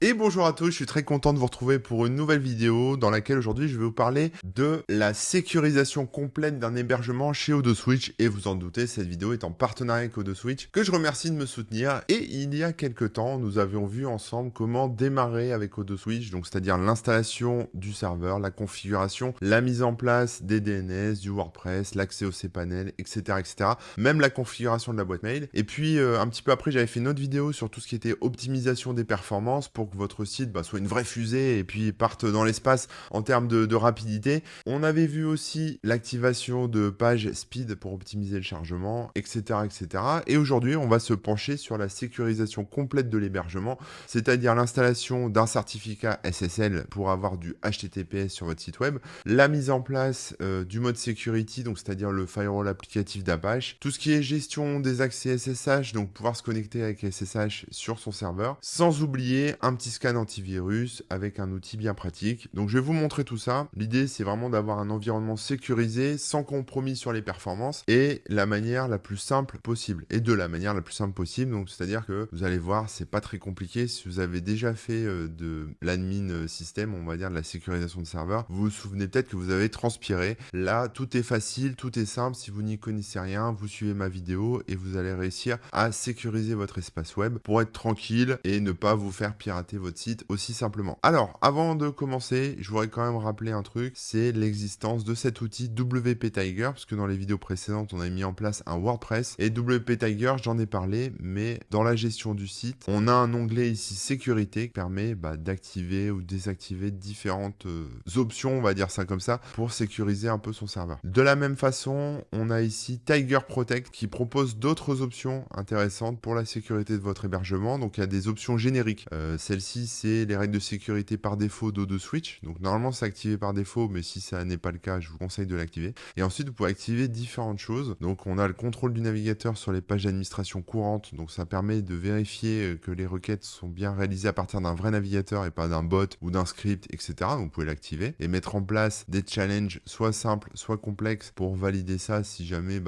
Et bonjour à tous, je suis très content de vous retrouver pour une nouvelle vidéo dans laquelle aujourd'hui je vais vous parler de la sécurisation complète d'un hébergement chez OdoSwitch. Et vous en doutez, cette vidéo est en partenariat avec OdoSwitch, que je remercie de me soutenir. Et il y a quelques temps, nous avions vu ensemble comment démarrer avec OdoSwitch, donc c'est-à-dire l'installation du serveur, la configuration, la mise en place des DNS, du WordPress, l'accès au cPanel, etc., etc. Même la configuration de la boîte mail. Et puis un petit peu après, j'avais fait une autre vidéo sur tout ce qui était optimisation des performances pour que votre site soit une vraie fusée et puis parte dans l'espace en termes de rapidité. On avait vu aussi l'activation de pages speed pour optimiser le chargement, etc., etc. Et aujourd'hui, on va se pencher sur la sécurisation complète de l'hébergement, c'est-à-dire l'installation d'un certificat SSL pour avoir du HTTPS sur votre site web, la mise en place du mode security, donc c'est-à-dire le firewall applicatif d'Apache, tout ce qui est gestion des accès SSH, donc pouvoir se connecter avec SSH sur son serveur, sans oublier un petit scan antivirus avec un outil bien pratique. Donc je vais vous montrer tout ça. L'idée, c'est vraiment d'avoir un environnement sécurisé, sans compromis sur les performances, et la manière la plus simple possible. Et de la manière la plus simple possible, donc c'est-à-dire que vous allez voir, c'est pas très compliqué. Si vous avez déjà fait de l'admin système, on va dire de la sécurisation de serveur, vous vous souvenez peut-être que vous avez transpiré. Là, tout est facile, tout est simple. Si vous n'y connaissez rien, vous suivez ma vidéo et vous allez réussir à sécuriser votre espace web pour être tranquille et ne pas vous faire pirater votre site aussi simplement. Alors, avant de commencer, je voudrais quand même rappeler un truc, c'est l'existence de cet outil WP Tiger, parce que dans les vidéos précédentes, on a mis en place un WordPress, et WP Tiger, j'en ai parlé, mais dans la gestion du site, on a un onglet ici sécurité qui permet d'activer ou désactiver différentes options, on va dire ça comme ça, pour sécuriser un peu son serveur. De la même façon, on a ici Tiger Protect qui propose d'autres options intéressantes pour la sécurité de votre hébergement. Donc il y a des options génériques. Celle-ci, c'est les règles de sécurité par défaut d'OdoSwitch. Donc normalement, c'est activé par défaut, mais si ça n'est pas le cas, je vous conseille de l'activer. Et ensuite, vous pouvez activer différentes choses. Donc on a le contrôle du navigateur sur les pages d'administration courantes. Donc ça permet de vérifier que les requêtes sont bien réalisées à partir d'un vrai navigateur et pas d'un bot ou d'un script, etc. Donc vous pouvez l'activer et mettre en place des challenges soit simples, soit complexes pour valider ça si jamais,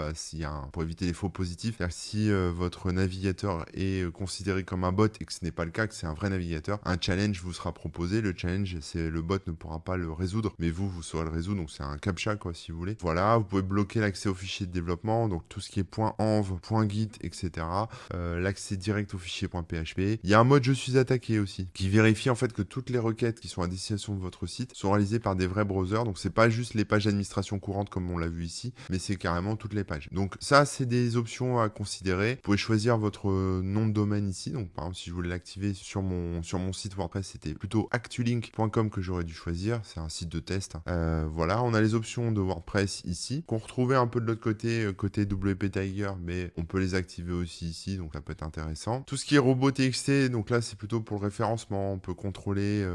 pour éviter les faux positifs. C'est-à-dire si votre navigateur est considéré comme un bot et que ce n'est pas le cas, que c'est un vrai navigateur, un challenge vous sera proposé. Le challenge, c'est le bot ne pourra pas le résoudre, mais vous saurez le résoudre. Donc c'est un captcha, quoi, si vous voulez. Voilà, vous pouvez bloquer l'accès aux fichiers de développement, donc tout ce qui est .env, .git, etc. L'accès direct aux fichiers .php. Il y a un mode je suis attaqué aussi, qui vérifie en fait que toutes les requêtes qui sont à destination de votre site sont réalisées par des vrais browsers. Donc c'est pas juste les pages d'administration courantes comme on l'a vu ici, mais c'est carrément toutes les pages. Donc ça, c'est des options à considérer. Vous pouvez choisir votre nom de domaine ici. Donc par exemple, si je voulais l'activer sur mon site WordPress, c'était plutôt actulink.com que j'aurais dû choisir. C'est un site de test. Voilà, on a les options de WordPress ici, qu'on retrouvait un peu de l'autre côté, côté WP Tiger, mais on peut les activer aussi ici, donc ça peut être intéressant. Tout ce qui est robot.txt, donc là c'est plutôt pour le référencement. On peut contrôler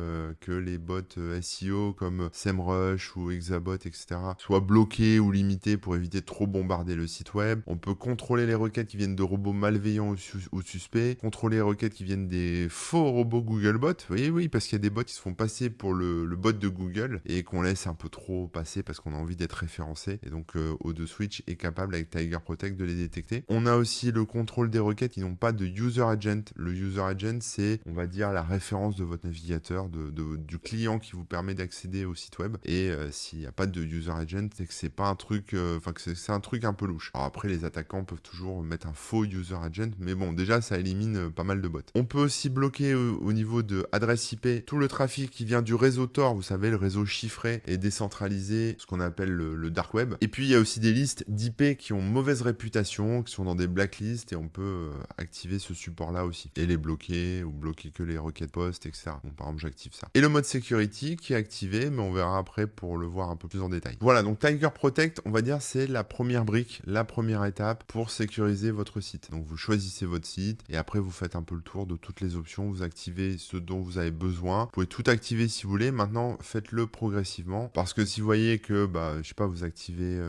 que les bots SEO comme SEMrush ou Exabot, etc. soient bloqués ou limités pour éviter de trop bombarder le site web. On peut contrôler les requêtes qui viennent de robots malveillants ou suspects, contrôler les requêtes qui viennent des faux robots Googlebot. Vous voyez, oui, parce qu'il y a des bots qui se font passer pour le bot de Google et qu'on laisse un peu trop passer parce qu'on a envie d'être référencé. Et donc, OdoSwitch est capable avec Tiger Protect de les détecter. On a aussi le contrôle des requêtes qui n'ont pas de user agent. Le user agent, c'est, on va dire, la référence de votre navigateur, du client qui vous permet d'accéder au site web. Et s'il n'y a pas de user agent, c'est que c'est pas un truc, que c'est un truc un peu louche. Alors après, les attaquants peuvent toujours mettre un faux user agent, mais bon, déjà, ça élimine pas mal de bots. On peut aussi bloquer au niveau de adresse IP tout le trafic qui vient du réseau Tor, vous savez, le réseau chiffré et décentralisé, ce qu'on appelle le dark web. Et puis, il y a aussi des listes d'IP qui ont mauvaise réputation, qui sont dans des blacklists, et on peut activer ce support-là aussi. Et les bloquer, ou bloquer que les requêtes post, etc. Donc, par exemple, j'active ça. Et le mode security qui est activé, mais on verra après pour le voir un peu plus en détail. Voilà, donc Tiger Protect, on va dire, c'est la première brique, la première étape pour sécuriser votre site. Donc, vous choisissez votre site, et après, vous faites un peu le tour de toutes les options, vous activez ce dont vous avez besoin. Vous pouvez tout activer si vous voulez. Maintenant, faites-le progressivement, parce que si vous voyez que, je sais pas, vous activez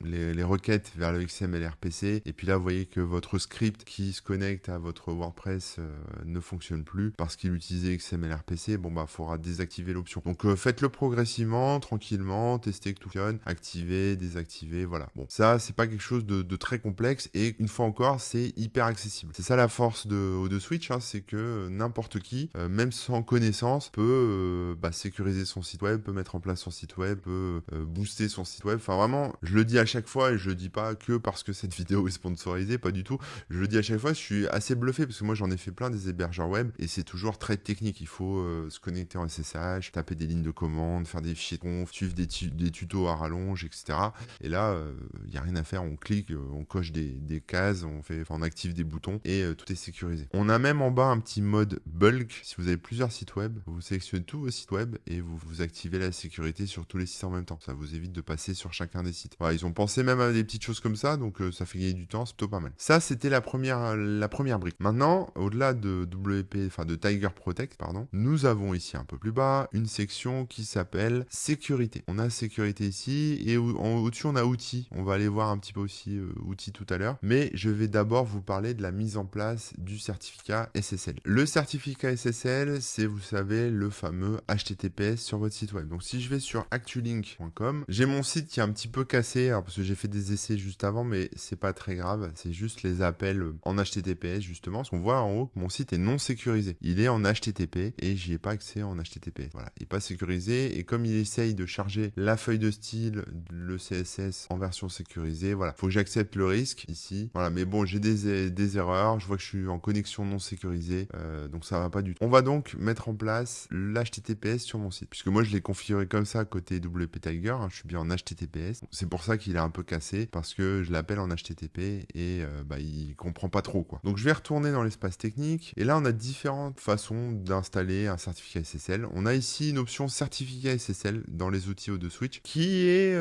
les requêtes vers le XML RPC, et puis là, vous voyez que votre script qui se connecte à votre WordPress ne fonctionne plus parce qu'il utilisait XML RPC, faudra désactiver l'option. Donc, faites-le progressivement, tranquillement, testez que tout fonctionne, activez, désactivez, voilà. Bon, ça, c'est pas quelque chose de très complexe, et une fois encore, c'est hyper accessible. C'est ça la force de OdoSwitch, c'est que n'importe qui qui, même sans connaissance, peut sécuriser son site web, peut mettre en place son site web, peut booster son site web. Enfin vraiment, je le dis à chaque fois et je le dis pas que parce que cette vidéo est sponsorisée, pas du tout. Je le dis à chaque fois, je suis assez bluffé parce que moi j'en ai fait plein des hébergeurs web et c'est toujours très technique. Il faut se connecter en SSH, taper des lignes de commande, faire des fichiers conf, suivre des tutos à rallonge, etc. Et là, il n'y a rien à faire, on clique, on coche des cases, on active des boutons et tout est sécurisé. On a même en bas un petit mode bulk. Si vous avez plusieurs sites web, vous sélectionnez tous vos sites web et vous activez la sécurité sur tous les sites en même temps. Ça vous évite de passer sur chacun des sites. Voilà, ils ont pensé même à des petites choses comme ça, donc ça fait gagner du temps, c'est plutôt pas mal. Ça, c'était la première brique. Maintenant, au-delà de de Tiger Protect, nous avons ici un peu plus bas une section qui s'appelle sécurité. On a sécurité ici et au-dessus on a outils. On va aller voir un petit peu aussi outils tout à l'heure, mais je vais d'abord vous parler de la mise en place du certificat SSL. Le certificat SSL, c'est, vous savez, le fameux HTTPS sur votre site web. Donc si je vais sur actulink.com, j'ai mon site qui est un petit peu cassé, parce que j'ai fait des essais juste avant, mais c'est pas très grave, c'est juste les appels en HTTPS justement, parce qu'on voit en haut que mon site est non sécurisé. Il est en HTTP et j'y ai pas accès en HTTPS. Voilà, il est pas sécurisé et comme il essaye de charger la feuille de style, le CSS en version sécurisée, voilà, faut que j'accepte le risque ici. Voilà, mais bon, j'ai des erreurs, je vois que je suis en connexion non sécurisée, donc ça va pas du tout. On va donc mettre en place l'HTTPS sur mon site, puisque moi je l'ai configuré comme ça côté WP Tiger, je suis bien en HTTPS. C'est pour ça qu'il est un peu cassé, parce que je l'appelle en HTTP et il comprend pas trop quoi. Donc je vais retourner dans l'espace technique et là on a différentes façons d'installer un certificat SSL. On a ici une option certificat SSL dans les outils O2Switch qui est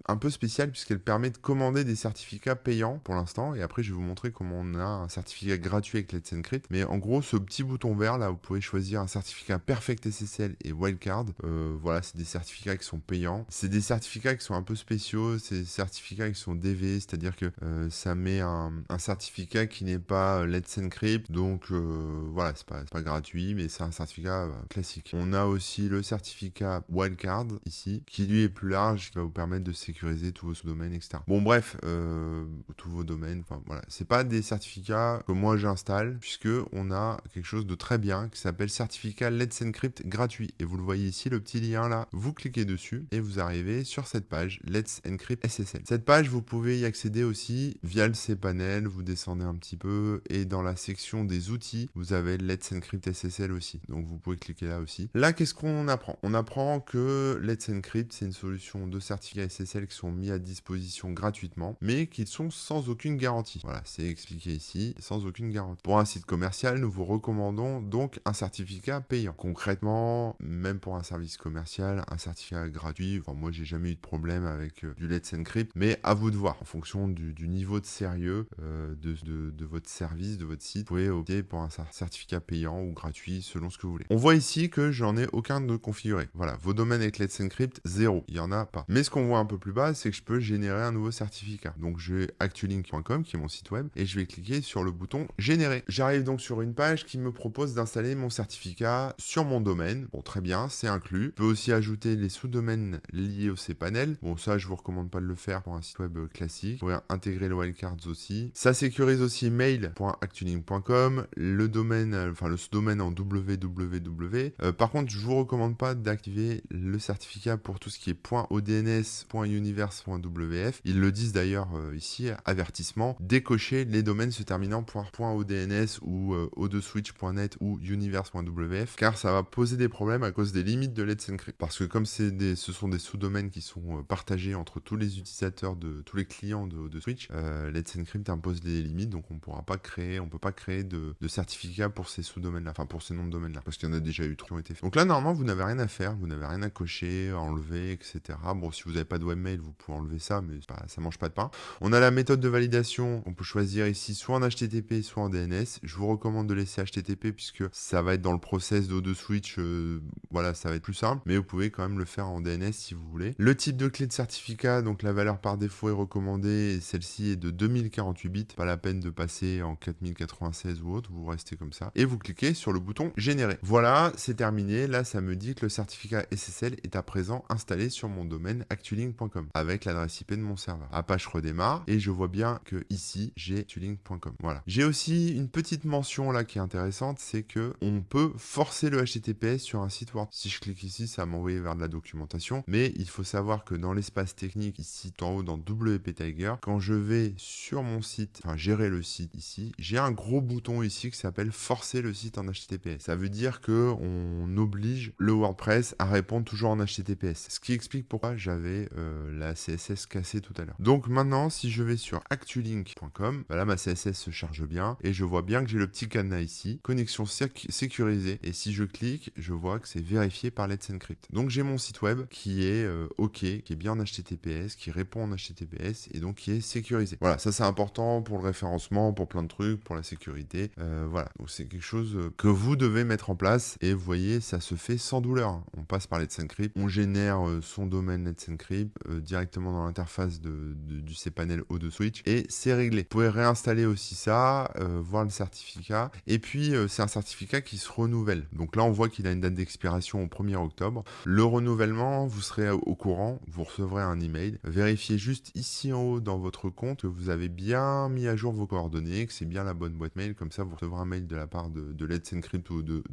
un peu spéciale puisqu'elle permet de commander des certificats payants pour l'instant et après je vais vous montrer comment on a un certificat gratuit avec Let's Encrypt. Mais en gros ce petit bouton vert là, vous pouvez choisir un certificat Perfect SSL et Wildcard. Voilà, c'est des certificats qui sont payants. C'est des certificats qui sont un peu spéciaux, c'est des certificats qui sont DV, c'est-à-dire que ça met un certificat qui n'est pas Let's Encrypt, donc voilà, c'est pas gratuit, mais c'est un certificat classique. On a aussi le certificat Wildcard ici, qui lui est plus large, qui va vous permettre de sécuriser tous vos sous-domaines, etc. Bon bref, tous vos domaines, enfin voilà, c'est pas des certificats que moi j'installe, puisque on a quelque chose de très bien qui s'appelle certificat Let's Encrypt gratuit. Et vous le voyez ici, le petit lien là, vous cliquez dessus et vous arrivez sur cette page Let's Encrypt SSL. Cette page, vous pouvez y accéder aussi via le cPanel, vous descendez un petit peu et dans la section des outils, vous avez Let's Encrypt SSL aussi. Donc vous pouvez cliquer là aussi. Là, qu'est-ce qu'on apprend? On apprend que Let's Encrypt, c'est une solution de certificats SSL qui sont mis à disposition gratuitement, mais qui sont sans aucune garantie. Voilà, c'est expliqué ici, sans aucune garantie. Pour un site commercial, nous vous recommandons donc un certificat payant. Concrètement, même pour un service commercial, un certificat gratuit, enfin moi j'ai jamais eu de problème avec du Let's Encrypt, mais à vous de voir, en fonction du niveau de sérieux de votre service, de votre site, vous pouvez opter pour un certificat payant ou gratuit selon ce que vous voulez. On voit ici que j'en ai aucun de configuré. Voilà, vos domaines avec Let's Encrypt, 0, il y en a pas. Mais ce qu'on voit un peu plus bas, c'est que je peux générer un nouveau certificat. Donc je vais actulink.com qui est mon site web et je vais cliquer sur le bouton générer. J'arrive donc sur une page qui me propose d'installer mon certificat sur mon domaine. Bon, très bien, c'est inclus. Je peux aussi ajouter les sous-domaines liés au cPanel. Bon, ça, je vous recommande pas de le faire pour un site web classique. Vous pouvez intégrer le wildcards aussi. Ça sécurise aussi mail.actulink.com, le domaine, le sous-domaine en www. Par contre, je vous recommande pas d'activer le certificat pour tout ce qui est .odns, .universe.wf. Ils le disent d'ailleurs ici, avertissement, décocher les domaines se terminant .odns ou o2switch.net ou universe.wf, car ça va poser des problèmes à cause des limites de Let's Encrypt. Parce que comme ce sont des sous-domaines qui sont partagés entre tous les utilisateurs tous les clients de Switch, Let's Encrypt impose des limites, donc on peut pas créer de certificat pour ces sous-domaines-là, enfin pour ces noms de domaines-là, parce qu'il y en a déjà eu trop qui ont été faits. Donc là, normalement, vous n'avez rien à faire, vous n'avez rien à cocher, à enlever, etc. Bon, si vous n'avez pas de webmail, vous pouvez enlever ça, mais ça mange pas de pain. On a la méthode de validation, on peut choisir ici soit en HTTP, soit en DNS. Je vous recommande de laisser HTTP puisque ça va être dans le process de Switch, voilà, ça va être plus simple, mais vous pouvez quand même le faire en DNS si vous voulez. Le type de clé de certificat, donc la valeur par défaut est recommandée, et celle-ci est de 2048 bits, pas la peine de passer en 4096 ou autre, vous restez comme ça, et vous cliquez sur le bouton générer. Voilà, c'est terminé, là ça me dit que le certificat SSL est à présent installé sur mon domaine actulink.com, avec l'adresse IP de mon serveur. Apache redémarre, et je vois bien que ici, j'ai actulink.com. Voilà. J'ai aussi une petite mention là qui est intéressante, c'est que on peut forcer le HTTPS sur un site Word. Si je clique ici, ça va m'envoyer vers de la documentation, mais il faut savoir que dans l'espace technique, ici en haut dans WP Tiger, quand je vais sur mon site, enfin gérer le site ici, j'ai un gros bouton ici qui s'appelle forcer le site en HTTPS. Ça veut dire que on oblige le WordPress à répondre toujours en HTTPS. Ce qui explique pourquoi j'avais la CSS cassée tout à l'heure. Donc maintenant, si je vais sur actulink.com, là ma CSS se charge bien et je vois bien que j'ai le petit cadenas ici, connexion sécurisée. Et si je clique, je vois que c'est vérifié par Let's Encrypt. Donc j'ai mon site web qui est OK, qui est bien en HTTPS, qui répond en HTTPS et donc qui est sécurisé. Voilà, ça c'est important pour le référencement, pour plein de trucs, pour la sécurité. Voilà, donc c'est quelque chose que vous devez mettre en place et vous voyez, ça se fait sans douleur. On passe par Let's Encrypt, on génère son domaine Let's Encrypt directement dans l'interface du cPanel O2Switch et c'est réglé. Vous pouvez réinstaller aussi ça, voir le certificat et puis c'est un certificat qui se renouvelle. Donc là on voit qu'il a une date d'expiration au 1er octobre. Le renouvellement, vous serez au courant, vous recevrez un email. Vérifiez juste ici en haut dans votre compte que vous avez bien mis à jour vos coordonnées, que c'est bien la bonne boîte mail, comme ça vous recevrez un mail de la part de Let's Encrypt ou de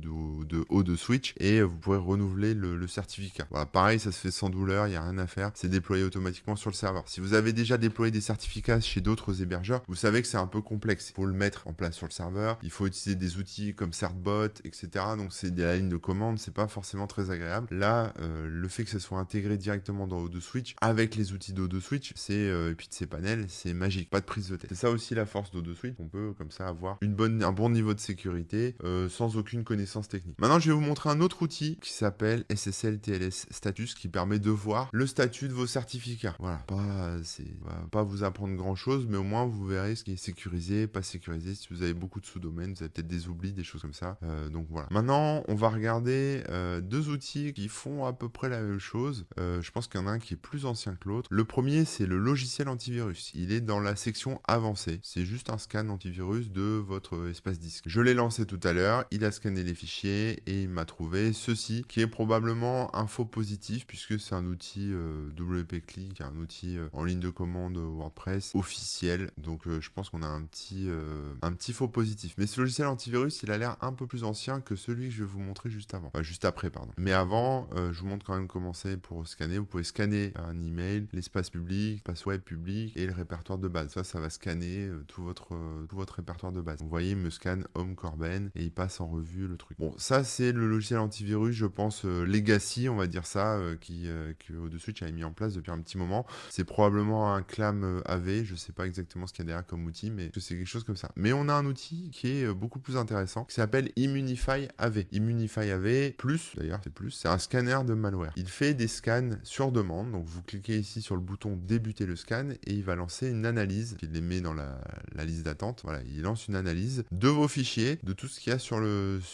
O2Switch et vous pourrez renouveler le certificat. Voilà, pareil, ça se fait sans douleur, il n'y a rien à faire, c'est déployé automatiquement sur le serveur. Si vous avez déjà déployé des certificats chez d'autres hébergeurs, vous savez que c'est un peu complexe. Il faut le mettre en place sur le serveur, il faut utiliser des outils comme Certbot, etc. Donc c'est la ligne de commande, c'est pas forcément très agréable. Là, le fait que ça soit intégré directement dans O2Switch, avec les outils d'O2Switch, et puis de cPanel, c'est magique, pas de prise de tête. C'est ça aussi la force d'O2Switch, on peut comme ça avoir un bon niveau de sécurité sans aucune connaissance technique. Maintenant, je vais vous montrer un autre outil qui s'appelle SSL TLS Status qui permet de voir le statut de vos certificats. Voilà, va pas vous apprendre grand chose, mais au moins vous verrez ce qui est sécurisé, pas sécurisé. Si vous avez beaucoup de sous-domaines, vous avez peut-être des oublis, des choses comme ça. Donc voilà. Maintenant, on va regarder deux outils qui font à peu près la même chose. Je pense qu'il y en a un qui est plus ancien que l'autre. Le premier, c'est le logiciel antivirus. Il est dans la section avancée. C'est juste un scan antivirus de votre espace disque. Je l'ai lancé tout à l'heure. Il a scanné les fichiers et il m'a trouvé ceci qui est probablement un faux positif puisque c'est un outil WP-Click, un outil en ligne de commande WordPress officiel. Donc je pense qu'on a un petit faux positif. Mais ce logiciel antivirus, il a l'air un peu plus ancien que celui que je vais vous montrer juste avant. Enfin, juste après, pardon. Mais avant, je vous montre quand même comment c'est pour scanner. Vous pouvez scanner un email, l'espace public, l'espace web public et le répertoire de base. Ça va scanner tout votre répertoire de base. Vous voyez, il me scanne Home Corben et il passe en revue le truc. Bon, ça c'est le logiciel antivirus, je pense, Legacy, on va dire ça, que O2Switch avait mis en place depuis un petit moment. C'est probablement un Clam AV, je sais pas exactement ce qu'il y a derrière comme outil, mais c'est quelque chose comme ça. Mais on a un outil qui est beaucoup plus intéressant, qui s'appelle Immunify AV. Immunify AV, d'ailleurs c'est un scanner de malware. Il fait des scans sur demande, donc vous cliquez ici sur le bouton débuter le scan et il va lancer une analyse, il les met dans la liste d'attente. Voilà, il lance une analyse de vos fichiers, de tout ce qu'il y a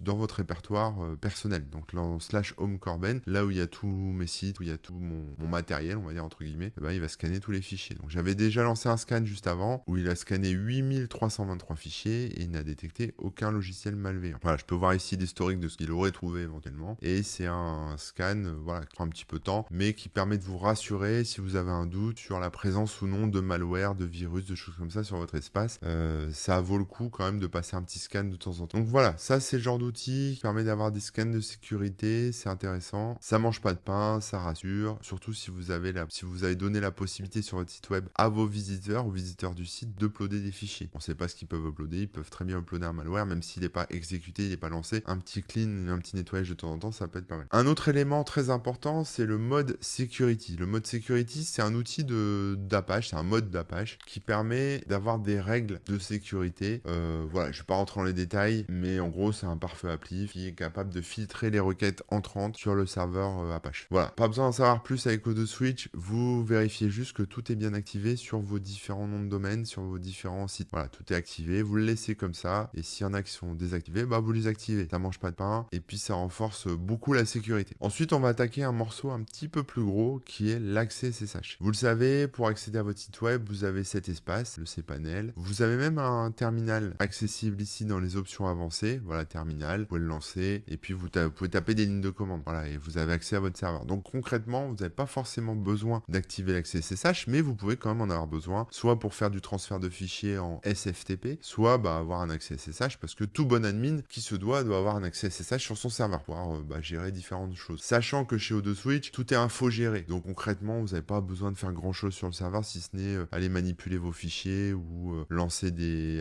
dans votre répertoire personnel. Donc dans /home Corben, là où il y a tous mes sites, où il y a tout mon matériel, on va dire entre guillemets, il va scanner tous les fichiers. Donc j'avais déjà lancé un scan juste avant, où il a scanné 8323 fichiers et il n'a détecté aucun logiciel malveillant. Voilà, je peux voir ici l'historique de ce qu'il aurait trouvé éventuellement. Et c'est un scan, qui prend un petit peu de temps, mais qui permet de vous rassurer si vous avez un doute sur la présence ou non de malware, de virus, de choses comme ça sur votre espace. Ça vaut le coup quand même de passer un petit scan de temps en temps. Donc voilà, ça c'est le genre d'outil qui permet d'avoir des scans de sécurité, c'est intéressant. Ça mange pas de pain, ça rassure. Surtout si vous avez donné la possibilité sur votre site web à vos visiteurs, aux visiteurs du site, d'uploader des fichiers. On sait pas ce qu'ils peuvent uploader, ils peuvent très bien uploader un malware, même s'il n'est pas exécuté, il n'est pas lancé. Un petit clean, un petit nettoyage de temps en temps, ça peut être pas mal. Un autre élément très important, c'est le mode security. Le mode security, c'est un outil d'Apache, c'est un mode d'Apache qui permet d'avoir des règles de sécurité. Voilà, je vais pas rentrer dans les détails, mais en gros, c'est un pare-feu appli qui est capable de filtrer les requêtes entrantes sur le serveur Apache. Voilà, pas besoin d'en savoir plus avec O2Switch, vous vérifiez juste que tout est bien activé sur vos différents noms de domaine, sur vos différents sites. Voilà, tout est activé, vous le laissez comme ça, et s'il y en a qui sont désactivés, vous les activez. Ça mange pas de pain, et puis ça renforce beaucoup la sécurité. Ensuite, on va attaquer un morceau un petit peu plus gros, qui est l'accès SSH. Vous le savez, pour accéder à votre site web, vous avez cet espace, le cPanel. Vous avez même un terminal accessible ici dans les options avancées. Voilà, terminal, vous pouvez le lancer, et puis vous pouvez taper des lignes de commande. Voilà, et vous avez accès à votre serveur. Donc concrètement, vous n'avez pas forcément besoin d'activer l'accès SSH, mais vous pouvez quand même en avoir besoin, soit pour faire du transfert de fichiers en SFTP, soit avoir un accès SSH, parce que tout bon admin admin qui se doit avoir un accès SSH sur son serveur pour pouvoir gérer différentes choses. Sachant que chez O2Switch, tout est infogéré. Donc concrètement, vous n'avez pas besoin de faire grand chose sur le serveur si ce n'est aller manipuler vos fichiers ou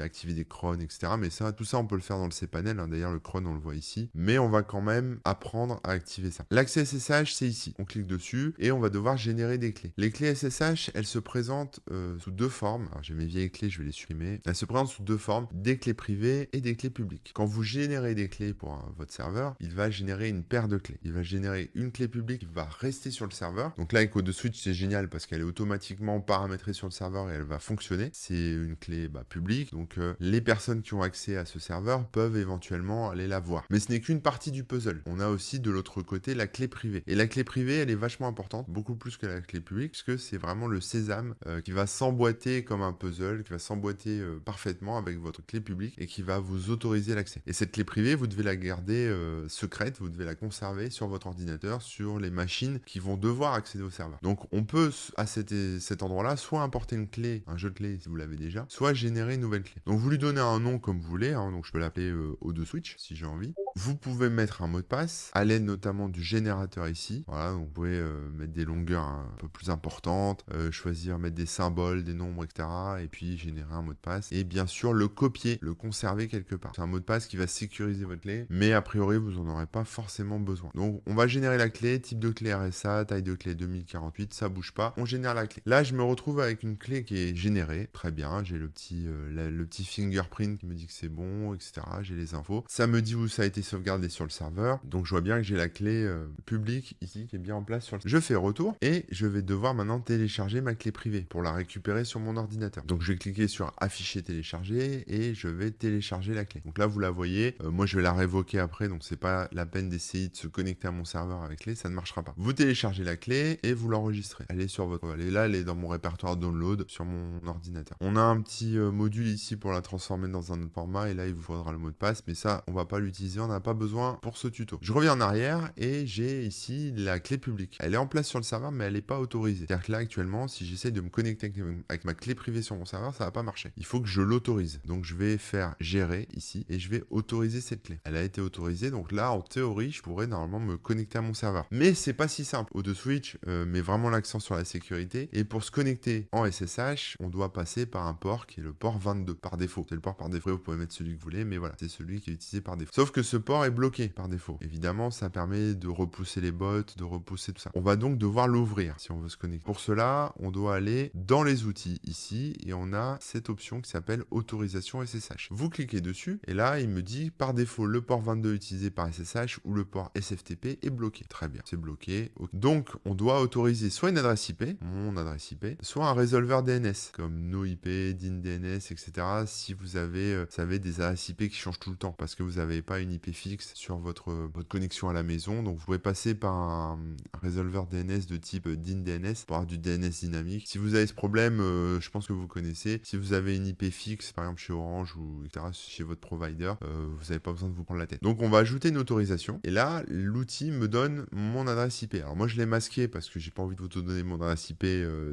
activer des crons, etc. Mais ça, tout ça, on peut le faire dans le cPanel. D'ailleurs, le cron, on le voit ici. Mais on va quand même apprendre à activer ça. L'accès SSH, c'est ici. On clique dessus et on va devoir générer des clés. Les clés SSH, elles se présentent sous deux formes. Alors, j'ai mes vieilles clés, je vais les supprimer. Elles se présentent sous deux formes, des clés privées et des clés publiques. Quand vous générez des clés pour votre serveur, il va générer une paire de clés. Il va générer une clé publique qui va rester sur le serveur. Donc là, avec O2Switch, c'est génial parce qu'elle est automatiquement paramétrée sur le serveur et elle va fonctionner. C'est une clé publique, donc les personnes qui ont accès à ce serveur peuvent éventuellement aller la voir. Mais ce n'est qu'une partie du puzzle. On a aussi de l'autre côté la clé privée. Et la clé privée, elle est vachement importante, beaucoup plus que la clé publique, parce que c'est vraiment le sésame qui va s'emboîter comme un puzzle, qui va s'emboîter parfaitement avec votre clé publique et qui va vous autoriser l'accès. Et cette clé privée, vous devez la garder secrète, vous devez la conserver sur votre ordinateur, sur les machines qui vont devoir accéder au serveur. Donc on peut à cet endroit-là soit importer une clé, un jeu de clés si vous l'avez déjà, soit générer une nouvelle clé. Donc vous lui donnez un nom comme vous voulez, donc je peux l'appeler O2Switch si j'ai envie. Vous pouvez mettre un mot de passe à l'aide notamment du générateur ici. Voilà, donc vous pouvez mettre des longueurs un peu plus importantes, choisir, mettre des symboles, des nombres, etc. Et puis générer un mot de passe. Et bien sûr, le copier, le conserver quelque part. C'est un mot de passe qui va sécuriser votre clé, mais a priori, vous n'en aurez pas forcément besoin. Donc, on va générer la clé, type de clé RSA, taille de clé 2048, ça bouge pas. On génère la clé. Là, je me retrouve avec une clé qui est générée. Très bien, j'ai le petit fingerprint qui me dit que c'est bon, etc. J'ai les infos. Ça me dit où ça a été sauvegardé sur le serveur. Donc, je vois bien que j'ai la clé publique ici qui est bien en place sur le serveur. Je fais retour et je vais devoir maintenant télécharger ma clé privée pour la récupérer sur mon ordinateur. Donc, je vais cliquer sur afficher télécharger et je vais télécharger la clé. Donc là, vous la voyez. Moi, je vais la révoquer après. Donc, c'est pas la peine d'essayer de se connecter à mon serveur avec clé. Ça ne marchera pas. Vous téléchargez la clé et vous l'enregistrez. Elle est sur votre... Elle est là, elle est dans mon répertoire download sur mon ordinateur. On a un petit module ici pour la transformer dans un autre format et là, il vous faudra le mot de passe. Mais ça, on va pas l'utiliser. On n'a pas besoin pour ce tuto. Je reviens en arrière et j'ai ici la clé publique. Elle est en place sur le serveur, mais elle n'est pas autorisée. C'est-à-dire que là, actuellement, si j'essaie de me connecter avec ma clé privée sur mon serveur, ça va pas marcher. Il faut que je l'autorise. Donc, je vais faire gérer ici et je vais autoriser cette clé. Elle a été autorisée. Donc là, en théorie, je pourrais normalement me connecter à mon serveur. Mais c'est pas si simple. O2Switch met vraiment l'accent sur la sécurité. Et pour se connecter en SSH, on doit passer par un port qui est le port 22 par défaut. C'est le port par défaut. Vous pouvez mettre celui que vous voulez, mais voilà, c'est celui qui est utilisé par défaut. Sauf que ce port est bloqué par défaut. Évidemment, ça permet de repousser les bots, de repousser tout ça. On va donc devoir l'ouvrir si on veut se connecter. Pour cela, on doit aller dans les outils ici et on a cette option qui s'appelle autorisation SSH. Vous cliquez dessus et là, il me dit par défaut le port 22 utilisé par SSH ou le port SFTP est bloqué. Très bien, c'est bloqué. Donc, on doit autoriser soit une adresse IP, mon adresse IP, soit un résolveur DNS comme NoIP, DINDNS, etc. Si vous avez des adresses IP qui changent tout le temps parce que vous n'avez pas une IP fixe sur votre connexion à la maison. Donc, vous pouvez passer par un résolveur DNS de type DINDNS pour avoir du DNS dynamique. Si vous avez ce problème, je pense que vous connaissez. Si vous avez une IP fixe, par exemple chez Orange ou etc., chez votre provider, vous n'avez pas besoin de vous prendre la tête. Donc, on va ajouter une autorisation. Et là, l'outil me donne mon adresse IP. Alors, moi, je l'ai masqué parce que j'ai pas envie de vous donner mon adresse IP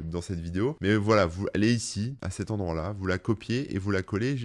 dans cette vidéo. Mais voilà, vous allez ici, à cet endroit-là, vous la copiez et vous la collez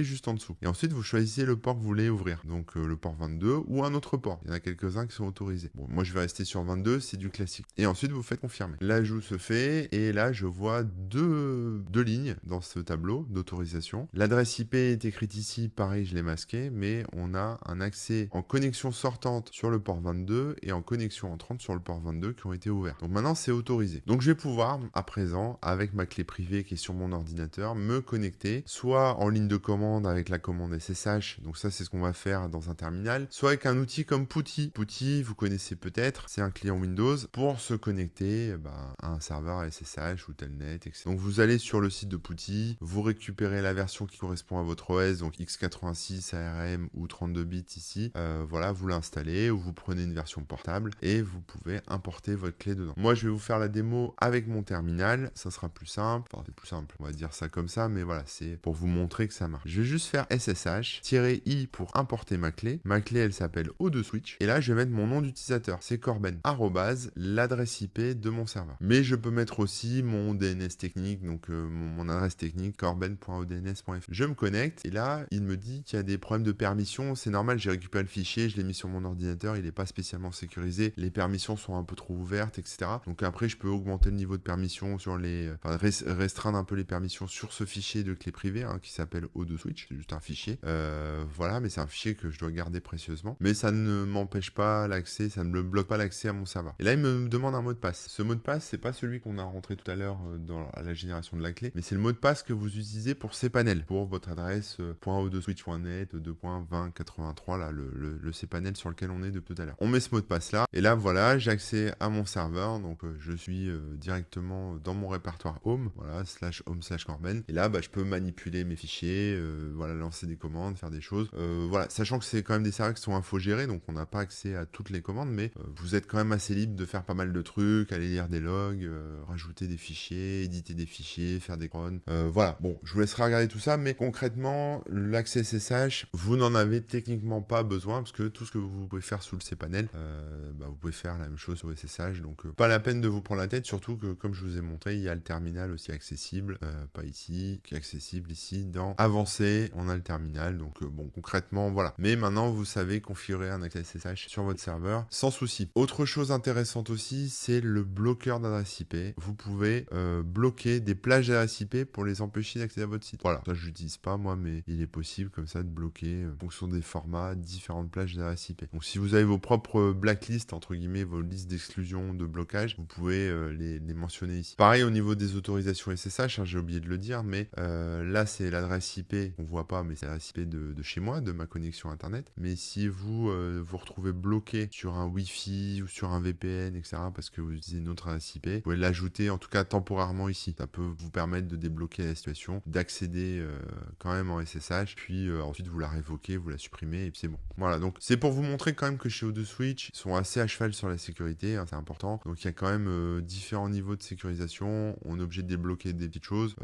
juste en dessous. Et ensuite, vous choisissez le port que vous voulez ouvrir. Donc, le port 22 ou un autre port. Il y en a quelques-uns qui sont autorisés. Bon, moi, je vais rester sur 22, c'est du classique. Et ensuite, vous faites confirmer. L'ajout se fait et là, je vois deux lignes dans ce tableau d'autorisation. L'adresse IP est écrite ici, pareil, je l'ai masqué, mais on a un accès en connexion sortante sur le port 22 et en connexion entrante sur le port 22 qui ont été ouverts. Donc maintenant, c'est autorisé. Donc je vais pouvoir, à présent, avec ma clé privée qui est sur mon ordinateur, me connecter, soit en ligne de commande avec la commande SSH, donc ça, c'est ce qu'on va faire dans un terminal, soit avec un outil comme Putty. Putty, vous connaissez peut-être, c'est un client Windows pour se connecter à un serveur SSH ou Telnet, etc. Donc vous allez sur le site de Putty, vous récupérez la version qui correspond à votre OS, donc x86, ARM ou 32 bits ici. Voilà, vous l'installez ou vous prenez une version portable et vous pouvez importer votre clé dedans. Moi, je vais vous faire la démo avec mon terminal, ça sera plus simple. Enfin, c'est plus simple, on va dire ça comme ça, mais voilà, c'est pour vous montrer que ça marche. Je vais juste faire SSH-i pour importer ma clé. Ma clé, elle s'appelle O2Switch. Et là, je vais mettre mon nom d'utilisateur. C'est Corben, l'adresse IP de mon serveur. Mais je peux mettre aussi mon DNS technique, donc mon adresse technique, corben.odns.fr. Je me connecte et là, il me dit qu'il y a des problèmes de permission, c'est normal, j'ai récupéré le fichier, je l'ai mis sur mon ordinateur, il n'est pas spécialement sécurisé, les permissions sont un peu trop ouvertes, etc. Donc après, je peux augmenter le niveau de permission sur les... Enfin, restreindre un peu les permissions sur ce fichier de clé privée, hein, qui s'appelle O2Switch, c'est juste un fichier. Voilà, mais c'est un fichier que je dois garder précieusement. Mais ça ne m'empêche pas l'accès, ça ne me bloque pas l'accès à mon serveur. Et là, il me demande un mot de passe. Ce mot de passe, c'est pas celui qu'on a rentré tout à l'heure à la génération de la clé, mais c'est le mot de passe que vous utilisez pour cPanel, pour votre adresse .o2switch.net 2.2083, là, le cPanel sur lequel on est depuis tout à l'heure. On met ce mot de passe là, et là, voilà, j'ai accès à mon serveur, donc je suis directement dans mon répertoire home, voilà, /home/corben, et là, je peux manipuler mes fichiers, voilà, lancer des commandes, faire des choses, voilà, sachant que c'est quand même des serveurs qui sont infogérés, donc on n'a pas accès à toutes les commandes, mais vous êtes quand même assez libre de faire pas mal de trucs, aller lire des logs, rajouter des fichiers, éditer des fichiers, faire des crons, voilà, bon, je vous laisserai regarder tout ça, mais concrètement, l'accès SSH, vous n'en avez techniquement pas besoin, parce que tout ce que vous pouvez faire sous le cPanel, vous pouvez faire la même chose sur SSH, donc pas la peine de vous prendre la tête, surtout que, comme je vous ai montré, il y a le terminal aussi accessible, pas ici, qui est accessible ici, dans Avancé, on a le terminal, donc bon, concrètement, voilà. Mais maintenant, vous savez configurer un accès SSH sur votre serveur, sans souci. Autre chose intéressante aussi, c'est le bloqueur d'adresse IP. Vous pouvez bloquer des plages d'adresse IP pour les empêcher d'accéder à votre site. Voilà, ça je l'utilise pas moi, mais il est possible comme ça de bloquer, en fonction des formats, différentes plages d'adresse IP. Donc si vous avez vos propres blacklists, entre guillemets, vos listes d'exclusion, de blocage, vous pouvez les mentionner ici. Pareil au niveau des autorisations SSH, hein, j'ai oublié de le dire, mais là c'est l'adresse IP, on voit pas, mais c'est l'adresse IP de chez moi, de ma connexion internet. Mais si vous vous retrouvez bloqué sur un Wi-Fi ou sur un VPN, etc., parce que vous utilisez une autre adresse IP, vous pouvez l'ajouter en tout cas temporairement ici. Ça peut vous permettre de débloquer la situation, d'accéder quand même en SSH, puis ensuite vous la révoquez, vous la supprimez et puis c'est bon. Voilà, donc c'est pour vous montrer quand même que chez O2Switch, ils sont assez à cheval sur la sécurité, hein, c'est important. Donc il y a quand même différents niveaux de sécurisation, on est obligé de débloquer des petites choses,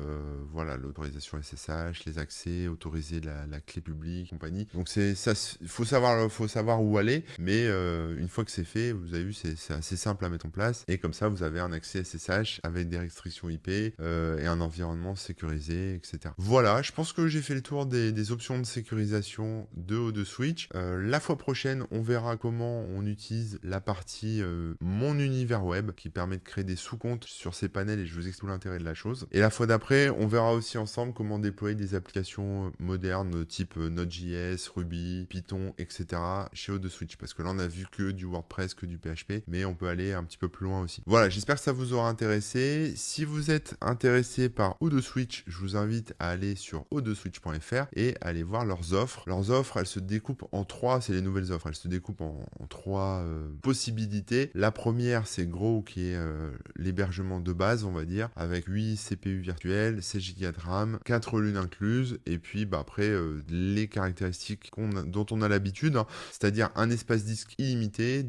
voilà, l'autorisation SSH, les accès, autoriser la clé publique, compagnie. Donc c'est ça, faut savoir où aller, mais une fois que c'est fait, vous avez vu, c'est assez simple à mettre en place, et comme ça vous avez un accès SSH avec des restrictions IP et un environnement sécurisé, etc. Voilà, je pense que j'ai fait le tour des options de sécurisation de O2Switch. La fois prochaine, on verra comment on utilise la partie mon univers web qui permet de créer des sous-comptes sur ces panels, et je vous explique l'intérêt de la chose. Et la fois d'après, on verra aussi ensemble comment déployer des applications modernes type Node.js, Ruby, Python, etc. chez O2Switch, parce que là on a vu que du WordPress, que du PHP, mais on peut aller un petit peu plus loin aussi. Voilà, j'espère que ça vous aura intéressé. Si vous êtes intéressé par O2Switch, je vous invite à aller sur o2switch.fr et aller voir leurs offres. Leurs offres, elles se découpent en trois, c'est les nouvelles offres, elles se découpent en trois possibilités. La première, c'est Grow, qui est l'hébergement de base, on va dire, avec 8 CPU virtuels, 16 Go de RAM, 4 lunes incluses, et puis après, les caractéristiques dont on a l'habitude, hein, c'est-à-dire un espace disque illimité,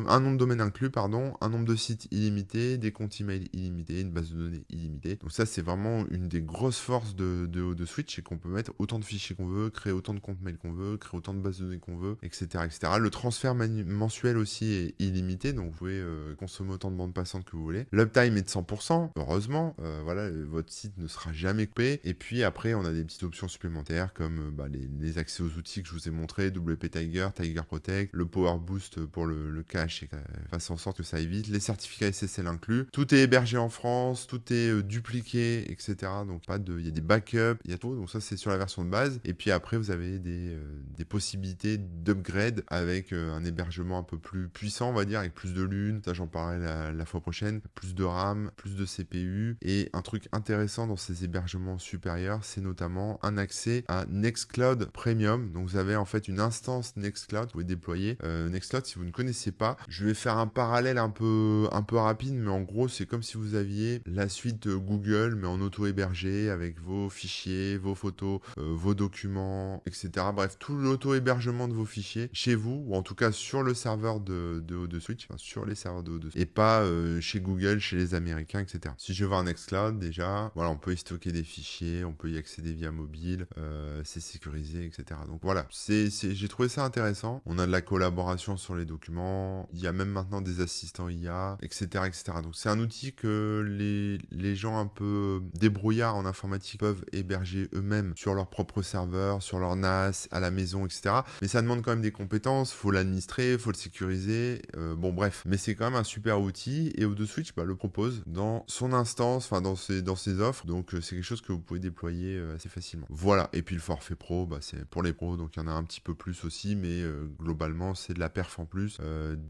un nom de domaine inclus, pardon, un nombre de sites illimité, des comptes email illimités, une base de données illimitée. Donc ça, c'est vraiment une des grosses forces de O2Switch, c'est qu'on peut mettre autant de fichiers qu'on veut, créer autant de comptes mail qu'on veut, créer autant de bases de données qu'on veut, etc., etc. Le transfert mensuel aussi est illimité, donc vous pouvez consommer autant de bandes passantes que vous voulez. L'uptime est de 100%, heureusement, voilà, votre site ne sera jamais coupé. Et puis après, on a des petites options supplémentaires comme les accès aux outils que je vous ai montré, WP Tiger, Tiger Protect, le Power Boost pour le cache et fasse en sorte que ça évite, les certificats SSL inclus. Tout est hébergé en France, tout est dupliqué, etc. Donc il y a des backups, il y a tout. Donc ça, c'est sur la version de base. Et puis après, vous avez des possibilités d'upgrade avec un hébergement un peu plus puissant, on va dire, avec plus de lunes. Ça, j'en parlerai la fois prochaine. Plus de RAM, plus de CPU. Et un truc intéressant dans ces hébergements supérieurs, c'est notamment un accès à Nextcloud Premium. Donc vous avez en fait une instance Nextcloud, vous pouvez déployer. Nextcloud, si vous ne connaissez pas, je vais faire un parallèle un peu rapide, mais en gros, c'est comme si vous aviez la suite Google, mais en auto-hébergé avec vos fichiers, vos photos, vos documents, etc. Bref, tout l'auto-hébergement de vos fichiers chez vous, ou en tout cas sur le serveur de de O2Switch, enfin, sur les serveurs de O2Switch, et pas chez Google, chez les Américains, etc. Si je vais voir Nextcloud, déjà, voilà, on peut y stocker des fichiers, on peut y accéder via mobile, c'est sécurisé, etc. Donc voilà, j'ai trouvé ça intéressant. On a de la collaboration sur les documents, il y a même maintenant des assistants IA, etc., etc. Donc c'est un outil que les gens un peu débrouillards en informatique peuvent héberger eux-mêmes sur leur propre serveur, sur leur NAS, à la maison, etc. Mais ça demande quand même des compétences, faut l'administrer, faut le sécuriser, bon bref. Mais c'est quand même un super outil et O2Switch le propose dans son instance, enfin dans ses offres, donc c'est quelque chose que vous pouvez déployer assez facilement. Voilà, et puis le forfait pro, c'est pour les pros, donc il y en a un petit peu plus aussi, mais globalement c'est de la perf en plus,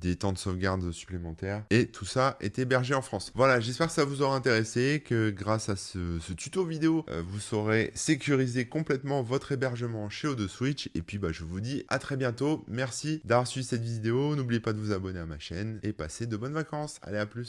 des temps de sauvegarde supplémentaires, et tout ça est hébergé en France. Voilà, j'espère que ça vous aura intéressé, que grâce à ce tuto vidéo, vous saurez sécuriser complètement votre hébergement chez O2Switch, et puis je vous dis à très bientôt. Merci d'avoir suivi cette vidéo, n'oubliez pas de vous abonner à ma chaîne, et passez de bonnes vacances. Allez, à plus.